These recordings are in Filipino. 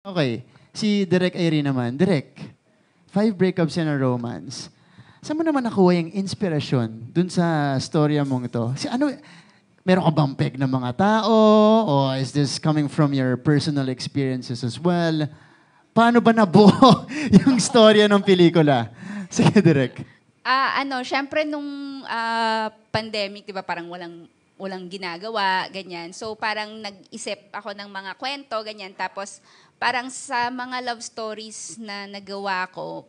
Okay, si Direk Airy naman. Direk, 5 breakups in a romance. Saan mo naman nakuha yung inspirasyon dun sa storya mong ito? Meron ka bang peg ng mga tao? O is this coming from your personal experiences as well? Paano ba nabuo yung storya ng pelikula? Sige, Direk. Syempre nung pandemic, 'di ba, parang walang ginagawa, ganyan. So parang nag-isip ako ng mga kwento, ganyan. Tapos parang sa mga love stories na nagawa ko,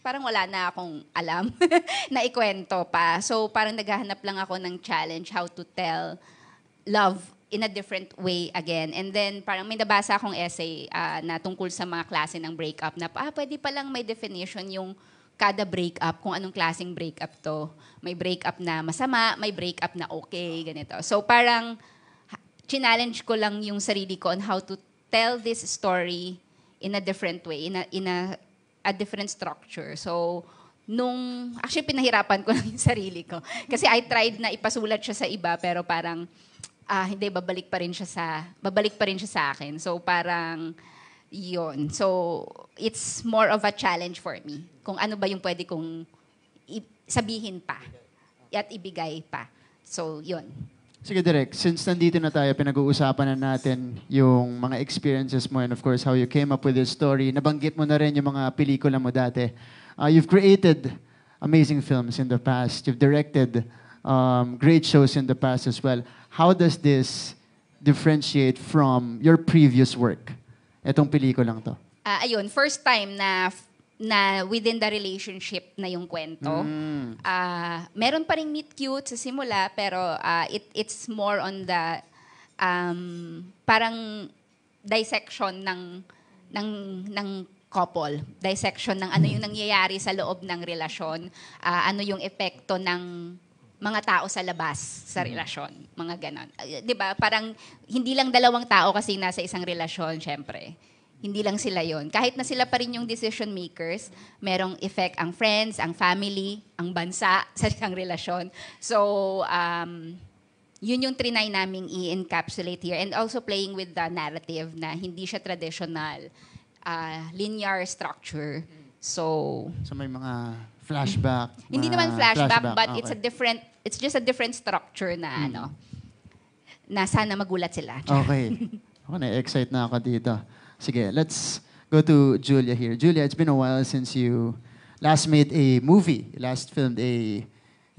parang wala na akong alam na ikwento pa. So parang naghahanap lang ako ng challenge how to tell love in a different way again. And then parang may nabasa akong essay na tungkol sa mga klase ng breakup na pwede palang may definition yung kada breakup, kung anong klaseng breakup to. May breakup na masama, may breakup na okay, ganito. So parang challenge ko lang yung sarili ko on how to tell this story in a different way, in a different structure. So actually pinahirapan ko lang yung sarili ko. Kasi I tried na ipasulat siya sa iba, pero parang hindi, babalik pa rin siya sa akin. So parang yun. So it's more of a challenge for me. Kung ano ba yung pwede kong sabihin pa at ibigay pa. So yun. Sige, Direk, since nandito na tayo, pinag-uusapan na natin yung mga experiences mo and of course how you came up with this story. Nabanggit mo na rin yung mga pelikula mo dati. You've created amazing films in the past. You've directed great shows in the past as well. How does this differentiate from your previous work? Etong pelikulang to. First time na within the relationship na yung kwento. Meron pa ring meet cute sa simula, pero it's more on the parang dissection ng couple. Dissection ng ano yung nangyayari sa loob ng relasyon, ano yung epekto ng mga tao sa labas sa relasyon, mga ganon. 'Di ba? Parang hindi lang dalawang tao kasi nasa isang relasyon, syempre. Hindi lang sila yon. Kahit na sila pa rin yung decision makers, merong effect ang friends, ang family, ang bansa sa isang relasyon. So, yun yung trinay naming i-encapsulate here. And also playing with the narrative na hindi siya traditional, linear structure. So may mga flashback. Hindi naman flashback, but okay. it's just a different structure na na sana magulat sila. Okay. Ako na-excite na ako dito. Sige, let's go to Julia here. Julia, it's been a while since you last made a movie. You last filmed a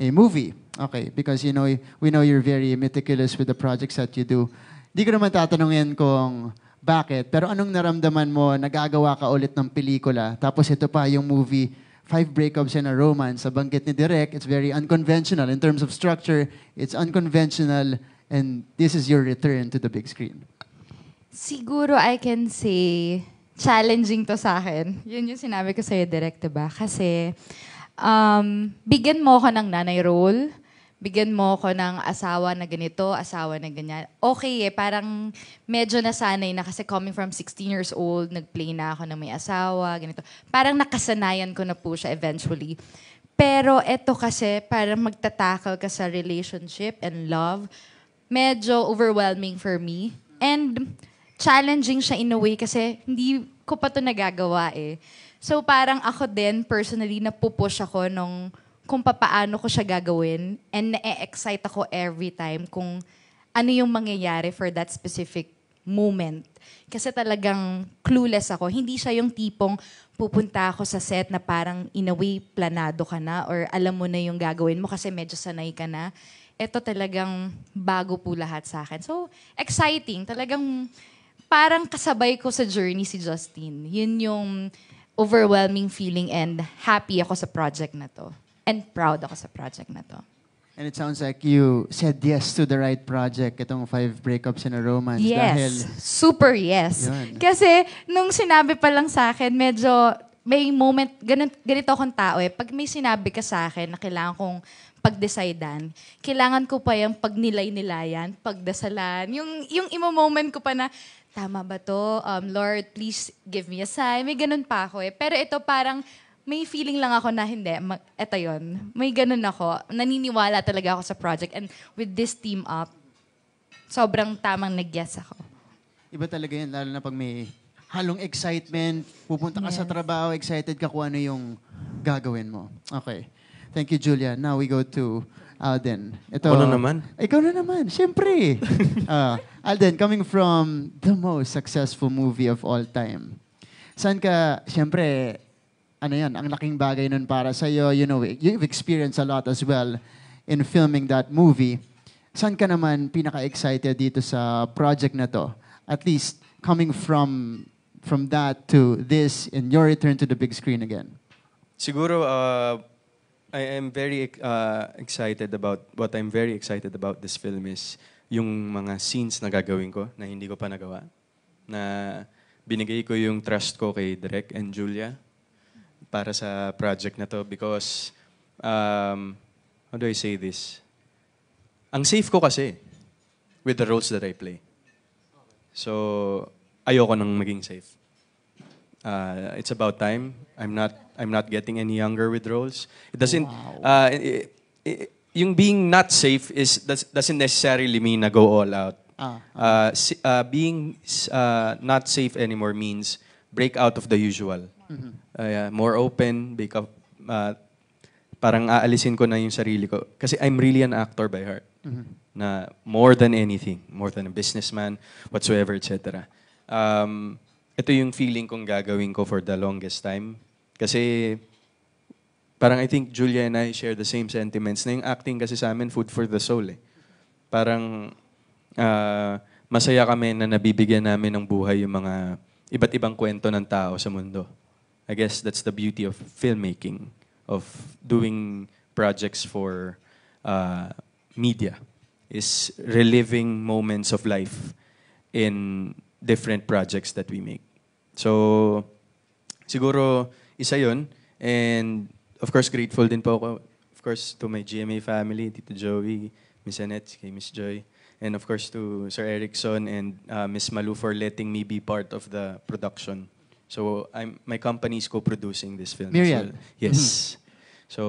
movie. Okay, because we know you're very meticulous with the projects that you do. Di ko naman tatanungin kung bakit, pero anong naramdaman mo, nagagawa ka ulit ng pelikula, tapos ito pa yung movie, 5 breakups in a romance. Sa banggit ni Direk, it's very unconventional. In terms of structure, it's unconventional, and this is your return to the big screen. Siguro I can say, challenging to sa akin. Yun yung sinabi ko sa'yo, Direk, diba? Kasi, bigyan mo ko ng nanay role, bigyan mo ko ng asawa na ganito, asawa na ganyan. Okay parang medyo nasanay na kasi coming from 16 years old, nag-play na ako ng may asawa, ganito. Parang nakasanayan ko na po siya eventually. Pero eto kasi, parang magtatakal ka sa relationship and love, medyo overwhelming for me. And challenging siya in a way kasi hindi ko pa ito nagagawa eh. So parang ako din, personally, napupush ako kung paano ko siya gagawin and na-excite ako every time kung ano yung mangyayari for that specific moment. Kasi talagang clueless ako. Hindi siya yung tipong pupunta ako sa set na parang in a way planado ka na or alam mo na yung gagawin mo kasi medyo sanay ka na. Ito talagang bago po lahat sa akin. So, exciting. Talagang parang kasabay ko sa journey si Justine. Yun yung overwhelming feeling and happy ako sa project na to. And proud ako sa project na to. And it sounds like you said yes to the right project, itong 5 breakups in a romance. Yes. Dahil, super yes. Yun. Kasi nung sinabi pa lang sa akin, medyo may moment, ganito akong tao eh. Pag may sinabi ka sa akin na kailangan kong pag-decidean, kailangan ko pa yung pagnilay-nilayan, pagdasalan. Yung imo-moment ko pa na, tama ba to? Lord, please give me a sign. May ganun pa ako eh. Pero ito parang, may feeling lang ako na hindi. Eto yun. May ganun ako. Naniniwala talaga ako sa project. And with this team up, sobrang tamang nag-yes ako. Iba talaga yun, lalo na pag may halong excitement, pupunta ka sa Yes. trabaho, excited ka kung ano yung gagawin mo. Okay. Thank you, Julia. Now we go to Alden. Ito, Ako na naman? Ikaw na naman, syempre. Alden, coming from the most successful movie of all time. Saan ka, syempre, ano yan, ang laking bagay nun para sa'yo. You know, you've experienced a lot as well in filming that movie. Saan ka naman pinaka-excited dito sa project na to? At least, coming from that to this in your return to the big screen again. Siguro, I am very excited about, what I'm very excited about this film is yung mga scenes na gagawin ko na hindi ko pa nagawa. Na binigay ko yung trust ko kay Direk and Julia para sa project na to because, how do I say this? Ang safe ko kasi with the roles that I play. So, ayoko nang maging safe. It's about time. I'm not getting any younger with roles. It doesn't. Yung being not safe doesn't necessarily mean na go all out. Being not safe anymore means break out of the usual. More open, parang aalisin ko na yung sarili ko. Kasi I'm really an actor by heart. Na more than anything, more than a businessman, whatsoever, etc. Ito yung feeling kong gagawin ko for the longest time. Kasi parang I think Julia and I share the same sentiments na yung acting kasi sa amin, food for the soul. Parang masaya kami na nabibigyan namin ng buhay yung mga iba't ibang kwento ng tao sa mundo. I guess that's the beauty of filmmaking, of doing projects for media, is reliving moments of life in different projects that we make. So, siguro, isa yun. And, of course, grateful din po ako, of course, to my GMA family, Tito Joey, Miss Annette, kay Miss Joy, and of course to Sir Erickson and Miss Malu for letting me be part of the production. So, my company is co-producing this film. Myriad. As well. Yes. So,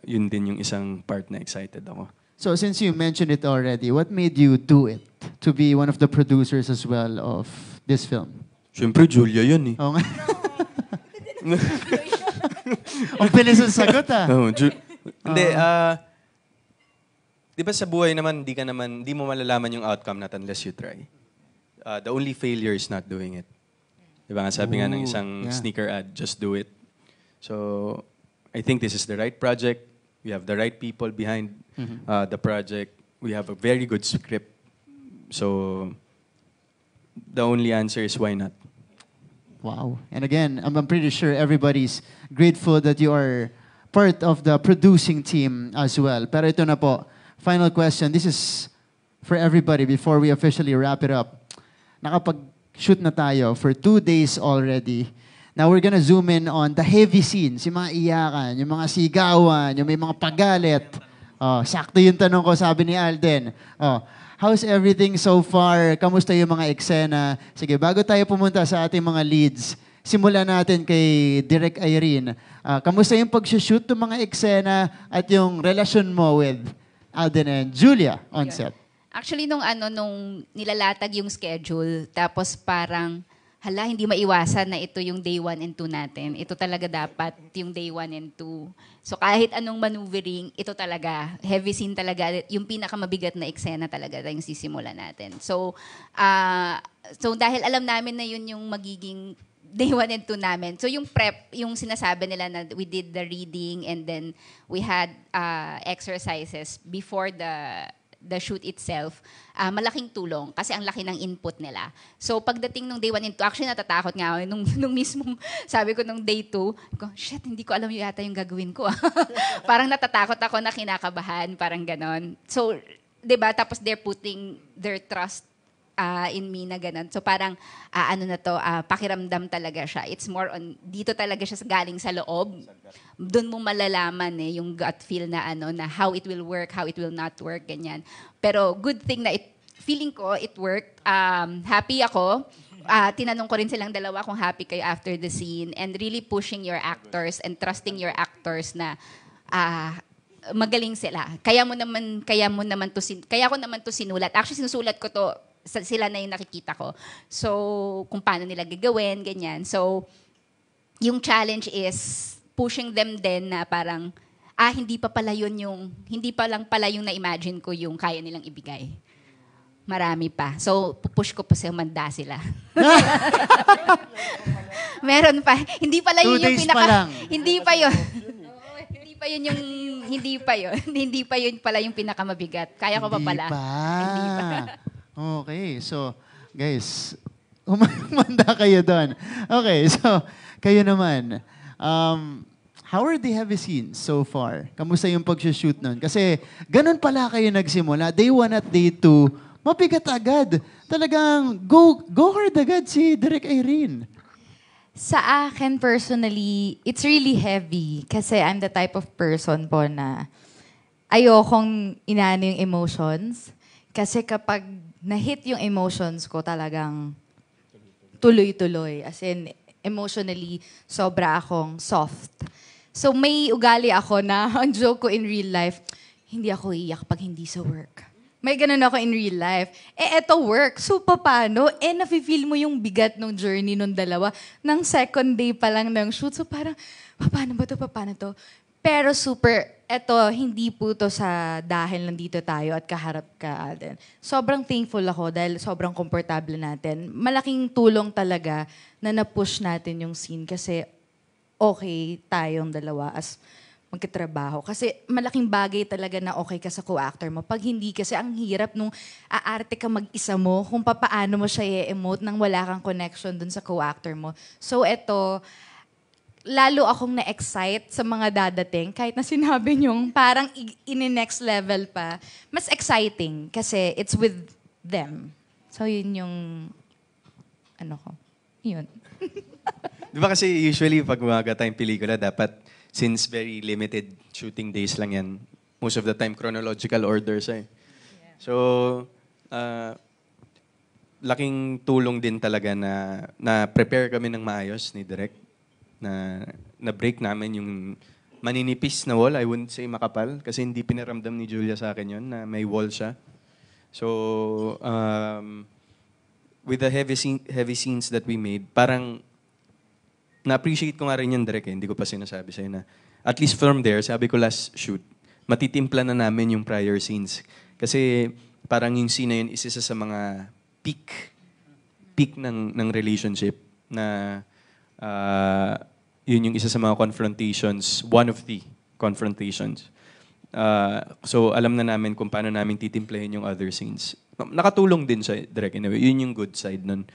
yun din yung isang part na excited ako. So since you mentioned it already, what made you do it? To be one of the producers as well of this film? Siyempre, Julia yun eh. Oo nga. Ang bilis ang sagot Hindi, di ba sa buhay naman, di mo malalaman yung outcome not unless you try. The only failure is not doing it. Di ba nga sabi nga ng isang sneaker ad, just do it. So, I think this is the right project. We have the right people behind the project. We have a very good script. So, the only answer is why not? Wow. And again, I'm pretty sure everybody's grateful that you are part of the producing team as well. Pero ito na po, final question. This is for everybody before we officially wrap it up. Nakapag-shoot na tayo for 2 days already. Now we're gonna zoom in on the heavy scenes, yung mga iyakan, yung mga sigawan, yung may mga pagalit. Sakto yung tanong ko, sabi ni Alden. How's everything so far? Kamusta yung mga eksena? Sige, bago tayo pumunta sa ating mga leads, simulan natin kay Direk Irene. Kamusta yung pag-shoot ng mga eksena at yung relasyon mo with Alden and Julia on set? Actually, nung nilalatag yung schedule, tapos parang, hala, hindi maiwasan na ito yung day 1 and 2 natin. Ito talaga dapat yung day 1 and 2. So kahit anong maneuvering, ito talaga, heavy scene talaga, yung pinakamabigat na eksena talaga yung sisimulan natin. So dahil alam namin na yun yung magiging day 1 and 2 namin. So yung prep, yung sinasabi nila na we did the reading and then we had exercises before the shoot itself, malaking tulong kasi ang laki ng input nila. So pagdating nung day 1 and 2, actually natatakot nga ako nung mismong sabi ko nung day 2, shit, hindi ko alam yata yung gagawin ko. Parang natatakot ako na kinakabahan, parang ganon. So, 'di ba? Tapos they're putting their trust in me na ganun. So parang, pakiramdam talaga siya. It's more on, dito talaga siya galing sa loob. Doon mo malalaman yung gut feel na na how it will work, how it will not work, ganyan. Pero good thing na feeling ko it worked. Happy ako. Tinanong ko rin silang dalawa kung happy kayo after the scene and really pushing your actors and trusting your actors na magaling sila. Kaya ko naman to sinulat. Actually, sinusulat ko to sila na yung nakikita ko. So, kung paano nila gagawin, ganyan. So, yung challenge is pushing them din na parang, hindi pa lang pala yung na-imagine ko yung kaya nilang ibigay. Marami pa. So, pupush ko pa sa manda sila. Meron pa. Hindi pala 2 yun yung days pa lang. Hindi pa yun. Hindi pa yun pala yung pinakamabigat. Kaya ko pa pala. Hindi pa. Okay, so, guys, umanda kayo doon. Okay, so, kayo naman. How are the heavy scenes so far? Kamusta yung pag-shoot nun? Kasi ganun pala kayo nagsimula. Day 1 at day 2, mabigat agad. Talagang go hard agad si Direk Irene. Sa akin personally, it's really heavy kasi I'm the type of person po na ayokong inaano yung emotions. Kasi kapag na-hit yung emotions ko, talagang tuloy-tuloy. As in, emotionally, sobra akong soft. So may ugali ako na, ang joke ko in real life, hindi ako iiyak pag hindi sa work. May ganun ako in real life. Eto work. So, paano? Nafe-feel mo yung bigat ng journey nung dalawa. Nang second day pa lang ng shoot. So, parang, paano to? Pero hindi po to sa dahil nandito tayo at kaharap ka, Alden. Sobrang thankful ako dahil sobrang komportable natin. Malaking tulong talaga na na-push natin yung scene kasi okay tayong dalawa as magkatrabaho. Kasi malaking bagay talaga na okay ka sa co-actor mo. Pag hindi, kasi ang hirap nung aarte ka mag-isa mo kung paano mo siya i-emote nang wala kang connection dun sa co-actor mo. So eto, lalo akong na-excite sa mga dadating. Kahit na sinabi niyong parang in-next level pa. Mas exciting kasi it's with them. So yun yung yun. Di ba kasi usually pag umaga tayong pelikula, dapat since very limited shooting days lang yan, most of the time chronological order siya eh. So, laking tulong din talaga na prepare kami ng maayos ni Direk. Na break namin yung maninipis na wall. I wouldn't say makapal kasi hindi pinaramdam ni Julia sa akin yun na may wall siya. So, with the heavy scenes that we made, parang na-appreciate ko nga rin yan, Direk. Hindi ko pa sinasabi sa'yo na at least from there, sabi ko last shoot, matitimpla na namin yung prior scenes. Kasi parang yung scene na yun, isa sa mga peak ng relationship na yun yung isa sa mga confrontations, one of the confrontations. So alam na namin kung paano namin titimplahin yung other scenes. Nakatulong din siya, Direk, in a way. Yun yung good side nun.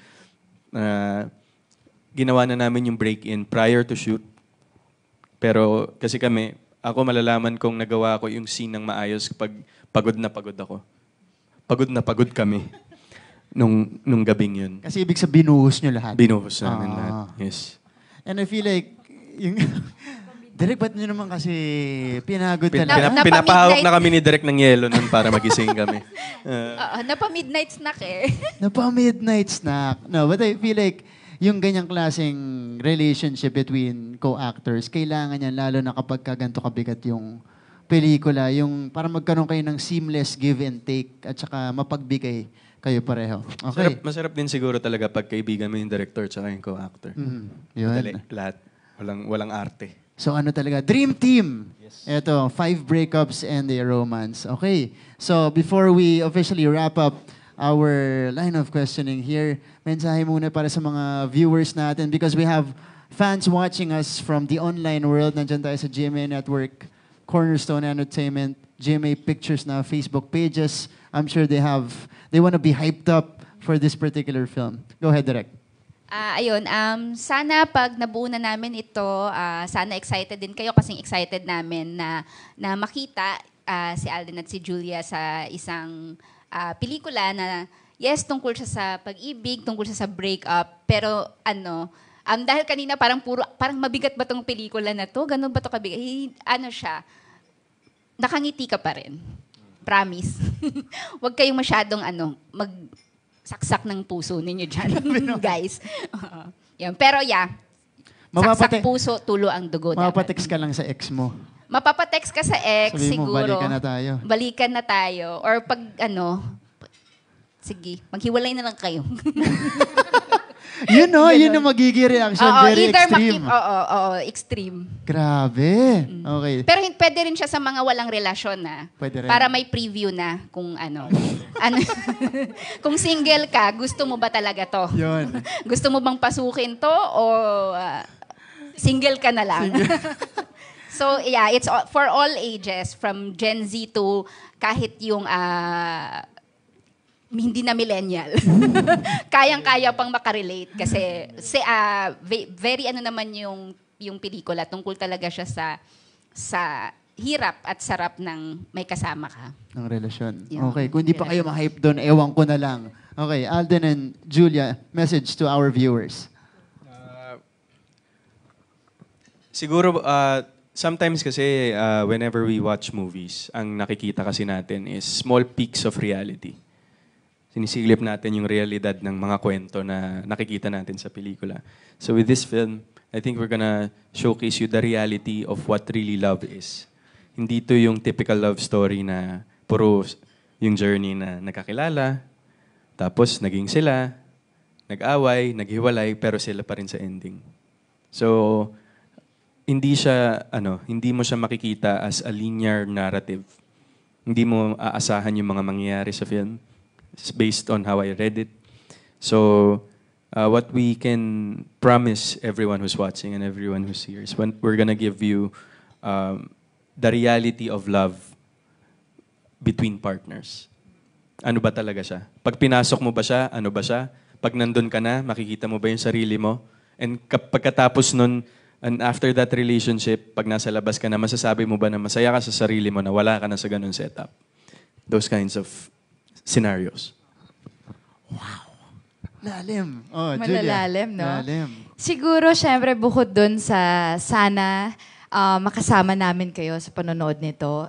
Ginawa na namin yung break-in prior to shoot. Pero kasi ako malalaman kong nagawa ko yung scene ng maayos pag pagod na pagod ako. Pagod na pagod kami nung gabing yun. Kasi ibig sabihin, binuhos nyo lahat. Binuhos namin lahat. Yes. And I feel like, yung Direk, ba't nyo naman kasi pinagod Pinapahawak na kami ni Direk ng yelo nun para magising kami. Napa-midnight snack eh. Napa-midnight snack. No, but I feel like yung ganyang klaseng relationship between co-actors, kailangan yan lalo na kapag ganito kabigat yung pelikula, yung para magkaroon kayo ng seamless give and take at saka mapagbigay kayo pareho. Okay. Masarap din siguro talaga pag kaibigan mo yung director at saka yung co-actor. Yun. Madali, lahat. Walang arte. So talaga, dream team. Yes. Ito, 5 breakups and a romance. Okay. So before we officially wrap up our line of questioning here, mensahe muna para sa mga viewers natin because we have fans watching us from the online world. Nandiyan tayo sa GMA Network, Cornerstone Entertainment, GMA Pictures na Facebook pages. I'm sure they want to be hyped up for this particular film. Go ahead, Direk. Sana pag nabuo na namin ito, sana excited din kayo kasing excited namin na makita si Alden at si Julia sa isang pelikula na yes, tungkol siya sa pag-ibig, tungkol siya sa breakup, pero dahil kanina parang mabigat ba tong pelikula na to? Ganun ba to kabigat? Siya, nakangiti ka pa rin. Promise. Huwag kayong masyadong magsaksak ng puso ninyo dyan, guys. Yan. Pero saksak puso, tulo ang dugo. Mapapatext ka lang sa ex mo. Mapapatext ka sa ex, sabihin mo, siguro. balikan na tayo. Balikan na tayo. Or pag sige, maghiwalay na lang kayo. Yun yung magiging reaction. Very extreme. Extreme. Grabe. Okay. Pero pwede rin siya sa mga walang relasyon na. Pwede rin. Para may preview na kung ano. Kung single ka, gusto mo ba talaga to? Yun. Gusto mo bang pasukin to o single ka na lang? So yeah, it's for all ages from Gen Z to kahit yung hindi na millennial. Kayang-kaya pang makarelate kasi very naman yung pelikula, tungkol talaga siya sa hirap at sarap ng may kasama ka. Ang relasyon. Yung Okay, kung di pa kayo ma-hype doon, ewan ko na lang. Okay, Alden and Julia, message to our viewers. Siguro, sometimes kasi whenever we watch movies, ang nakikita kasi natin is small peaks of reality. Sinisilip natin yung realidad ng mga kwento na nakikita natin sa pelikula. So with this film, I think we're gonna showcase you the reality of what really love is. Hindi to yung typical love story na puro yung journey na nagkakilala, tapos naging sila, nag-away, naghiwalay, pero sila pa rin sa ending. So, hindi mo siya makikita as a linear narrative. Hindi mo aasahan yung mga mangyayari sa film. It's based on how I read it. So, what we can promise everyone who's watching and everyone who's here is we're gonna give you the reality of love between partners. Ano ba talaga siya? Pag pinasok mo ba siya, ano ba siya? Pag nandun ka na, makikita mo ba yung sarili mo? And pagkatapos nun, and after that relationship, pag nasa labas ka na, masasabi mo ba na masaya ka sa sarili mo na wala ka na sa ganun setup? Those kinds of scenarios. Lalim. Oh, Malalalim, Julia. no? Lalim. Siguro, syempre, bukod dun sa sana makasama namin kayo sa panonood nito,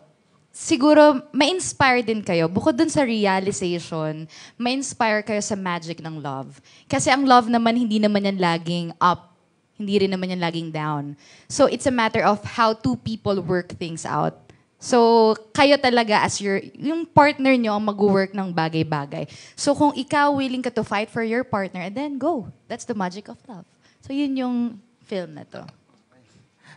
siguro, ma-inspire din kayo. Bukod dun sa realization, ma-inspire kayo sa magic ng love. Kasi ang love naman, hindi naman yan laging up. Hindi rin naman yan laging down. So, it's a matter of how two people work things out. So, kayo talaga as yung partner nyo ang mag-work ng bagay-bagay. So, kung ikaw willing ka to fight for your partner, then go. That's the magic of love. So, yun yung film na to.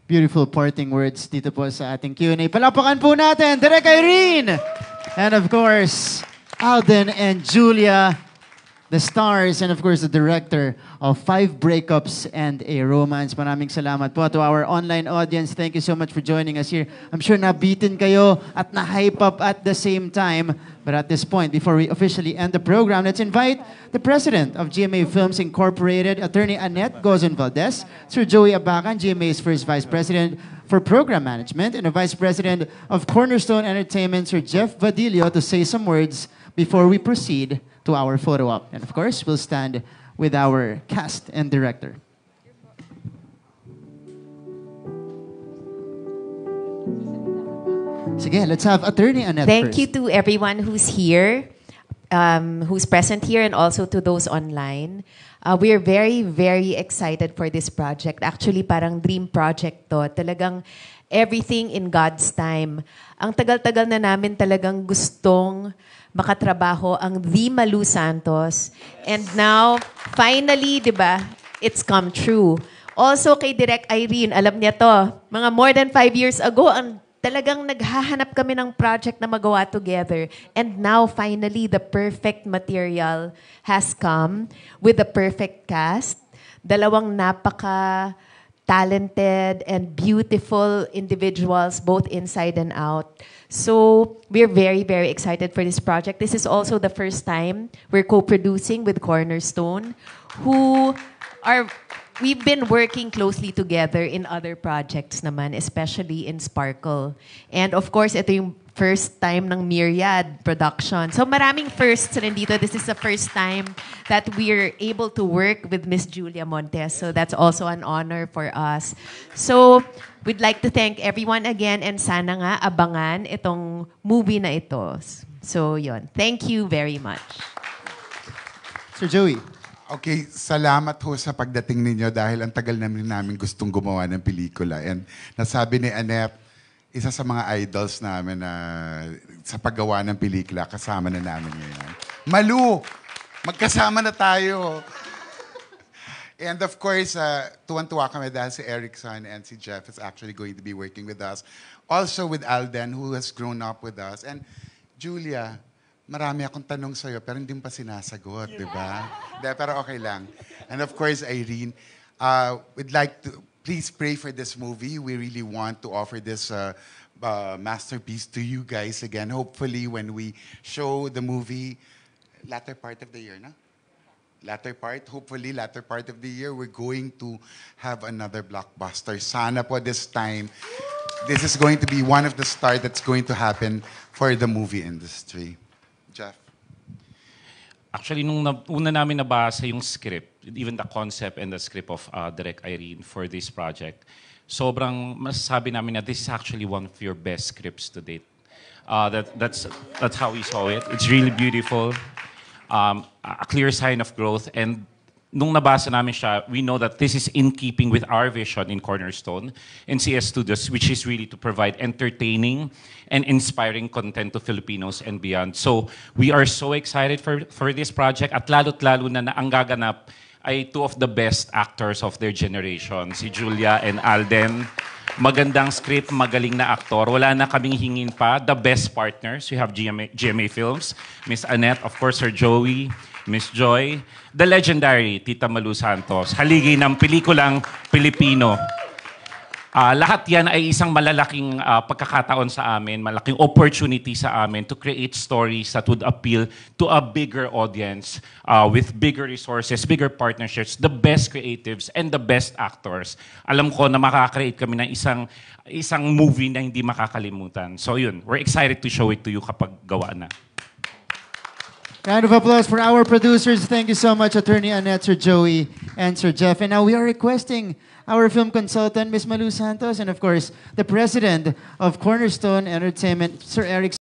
Beautiful parting words dito po sa ating Q&A. Palapakan po natin, Direk Irene! And of course, Alden and Julia, the stars and of course the director of 5 Breakups and a Romance. Maraming salamat po to our online audience. Thank you so much for joining us here. I'm sure nabitin kayo at na-hype up at the same time. But at this point, before we officially end the program, let's invite the president of GMA Films Incorporated, Attorney Annette Gozon Valdez, Sir Joey Abacan, GMA's first vice president for program management, and the vice president of Cornerstone Entertainment, Sir Jeff Vadillo, to say some words before we proceed to our photo op. And of course, we'll stand with our cast and director. Sige, let's have Attorney Annette Thank first. you to everyone who's here, who's present here, and also to those online. We are very, very excited for this project. Actually, parang dream project to. Talagang everything in God's time. Ang tagal-tagal na namin talagang gustong makatrabaho ang The Malu Santos. And now, finally, di ba, it's come true. Also kay Direk Irene, alam niya to, mga more than 5 years ago, ang talagang naghahanap kami ng project na magawa together. And now, finally, the perfect material has come with the perfect cast. Dalawang napaka-talented and beautiful individuals, both inside and out. So, we're very, very excited for this project. This is also the first time we're co-producing with Cornerstone, we've been working closely together in other projects naman, especially in Sparkle. And of course, ito yung first time ng Myriad production. So maraming firsts rin dito. This is the first time that we're able to work with Miss Julia Montes. So that's also an honor for us. So we'd like to thank everyone again and sana nga abangan itong movie na ito. So yun. Thank you very much. Sir Joey. Okay, salamat ho sa pagdating ninyo dahil ang tagal namin gustong gumawa ng pelikula. And nasabi ni Annette, isa sa mga idols namin na sa paggawa ng pelikula, kasama na namin ngayon. Malu, magkasama na tayo. And of course, tuwan-tuwa kami dahil si Erickson and si Jeff is actually going to be working with us. Also with Alden, who has grown up with us. And Julia, marami akong tanong sa'yo, pero hindi mo pa sinasagot, di ba? Pero okay lang. And of course, Irene, we'd like to, please pray for this movie. We really want to offer this masterpiece to you guys again. Hopefully, when we show the movie, latter part of the year, no? Hopefully, latter part of the year, we're going to have another blockbuster. Sana po this time, this is going to be one of the stars that's going to happen for the movie industry. Jeff? Actually, nung una namin nabasa yung script, even the concept and the script of Direk Irene for this project, sobrang masasabi namin na this is actually one of your best scripts to date. That's how we saw it. It's really beautiful. A clear sign of growth, and nung nabasa namin siya, we know that this is in keeping with our vision in Cornerstone and CS Studios, which is really to provide entertaining and inspiring content to Filipinos and beyond. So we are so excited for this project, at lalo't lalo na ang gaganap ay two of the best actors of their generation, si Julia and Alden. Magandang script, magaling na aktor. Wala na kaming hingin pa. The best partners. We have GMA Films, Miss Annette, of course, Sir Joey, Miss Joy, the legendary Tita Malu Santos, haligi ng pelikulang Pilipino. Lahat yan ay isang malalaking pagkakataon sa amin, malaking opportunity sa amin to create stories that would appeal to a bigger audience with bigger resources, bigger partnerships, the best creatives, and the best actors. Alam ko na makaka-create kami ng isang movie na hindi makakalimutan. So yun, we're excited to show it to you kapag gawa na. Round of applause for our producers. Thank you so much, Attorney Annette, Sir Joey, and Sir Jeff. And now we are requesting our film consultant, Ms. Malu Santos, and of course, the president of Cornerstone Entertainment, Sir Eric